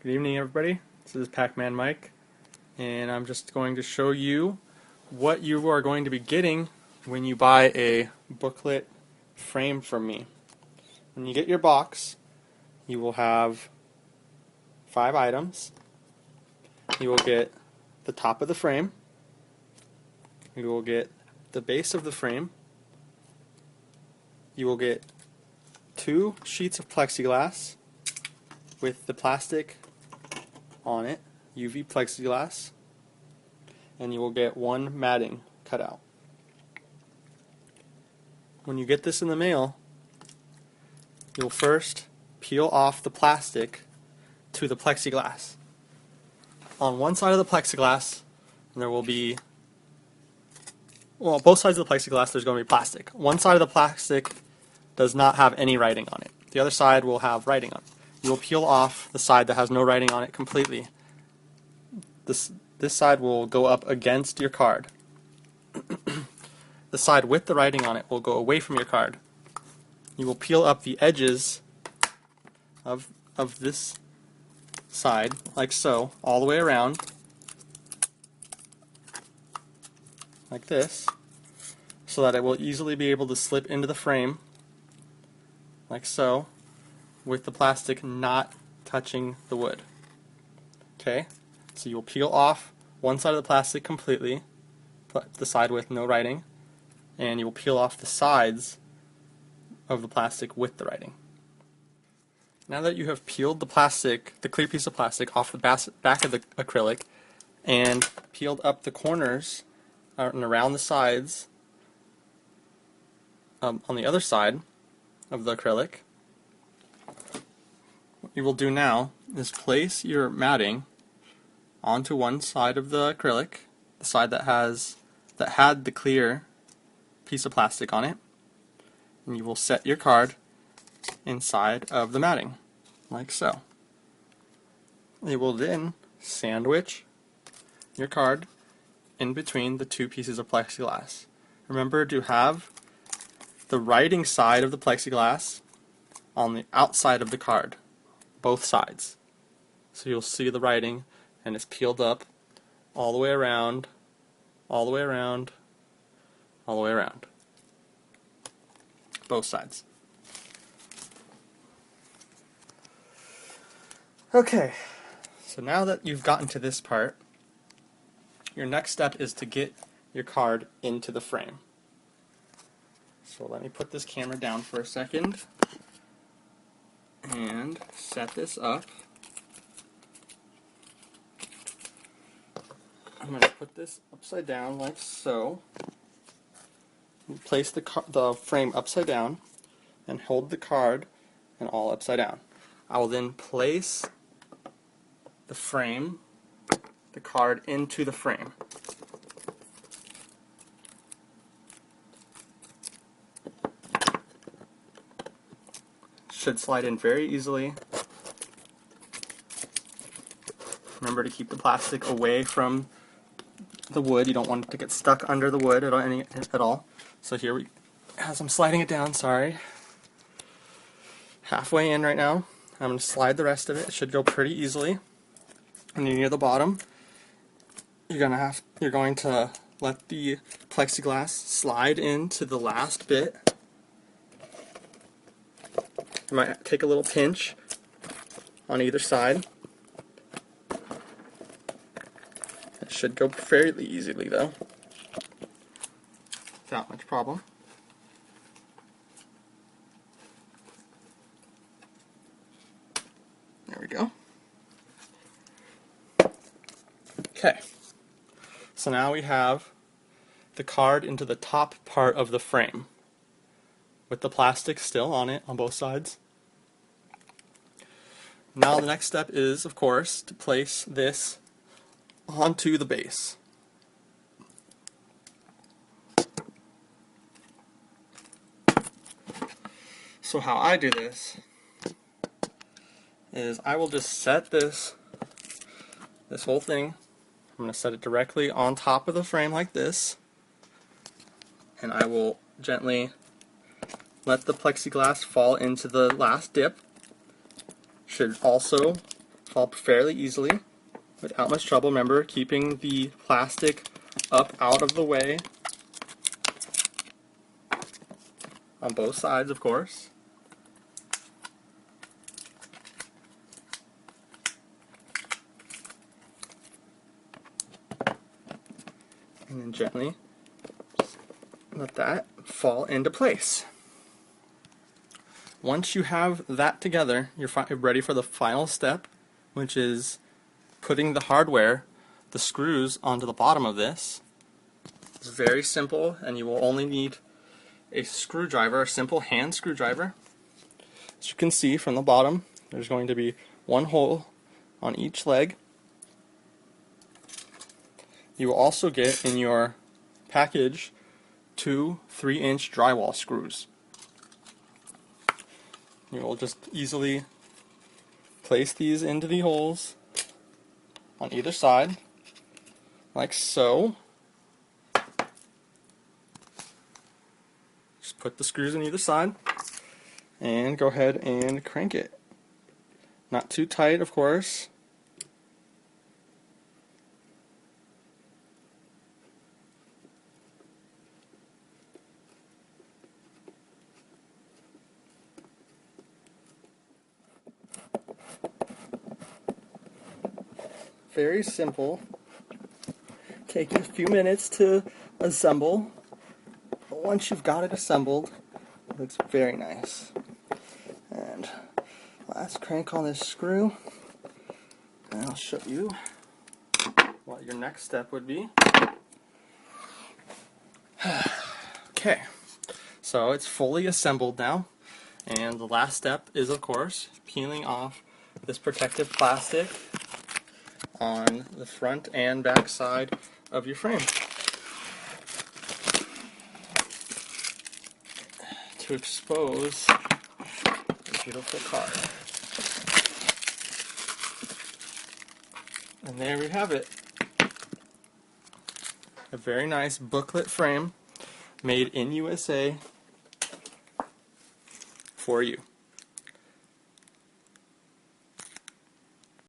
Good evening, everybody. This is Pac-Man Mike, and I'm just going to show you what you are going to be getting when you buy a booklet frame from me. When you get your box, you will have 5 items. You will get the top of the frame. You will get the base of the frame. You will get 2 sheets of plexiglass with the plastic on it, UV plexiglass, and you will get 1 matting cut out. When you get this in the mail, you'll first peel off the plastic to the plexiglass. On one side of the plexiglass, there will be, well, both sides of the plexiglass there's going to be plastic. One side of the plastic does not have any writing on it. The other side will have writing on it. You will peel off the side that has no writing on it completely. This side will go up against your card. The side with the writing on it will go away from your card. You will peel up the edges of this side, like so, all the way around, like this, so that it will easily be able to slip into the frame, like so, with the plastic not touching the wood. Okay, so you'll peel off one side of the plastic completely, the side with no writing, and you will peel off the sides of the plastic with the writing. Now that you have peeled the plastic, the clear piece of plastic, off the back of the acrylic and peeled up the corners and around the sides on the other side of the acrylic, what you will do now is place your matting onto one side of the acrylic, the side that had the clear piece of plastic on it, and you will set your card inside of the matting, like so. You will then sandwich your card in between the 2 pieces of plexiglass. Remember to have the writing side of the plexiglass on the outside of the card, both sides. So you'll see the writing, and it's peeled up all the way around, all the way around, all the way around. Both sides. Okay, so now that you've gotten to this part, your next step is to get your card into the frame. So let me put this camera down for a second and set this up. I'm going to put this upside down like so. Place the frame upside down and hold the card and all upside down. I will then place the frame, the card into the frame. Should slide in very easily. Remember to keep the plastic away from the wood. You don't want it to get stuck under the wood at all. So here as I'm sliding it down, sorry. Halfway in right now. I'm going to slide the rest of it. It should go pretty easily. When you're near the bottom, you're going to let the plexiglass slide into the last bit. You might take a little pinch on either side. It should go fairly easily though, without much problem. There we go. Okay, so now we have the card into the top part of the frame, with the plastic still on it on both sides. Now the next step is, of course, to place this onto the base. So how I do this is I will just set this whole thing, I'm going to set it directly on top of the frame like this, and I will gently let the plexiglass fall into the last dip. Should also fall fairly easily without much trouble. Remember, keeping the plastic up out of the way on both sides, of course. And then gently let that fall into place. Once you have that together, you're ready for the final step, which is putting the hardware, the screws, onto the bottom of this. It's very simple, and you will only need a screwdriver, a simple hand screwdriver. As you can see from the bottom, there's going to be one hole on each leg. You will also get in your package 2 3-inch drywall screws. You will just easily place these into the holes on either side, like so. Just put the screws on either side and go ahead and crank it. Not too tight, of course. Very simple. Take a few minutes to assemble, but once you've got it assembled, it looks very nice. And last crank on this screw, and I'll show you what your next step would be. Okay, so it's fully assembled now, and the last step is, of course, peeling off this protective plastic on the front and back side of your frame to expose the beautiful card. And there we have it. A very nice booklet frame made in USA for you.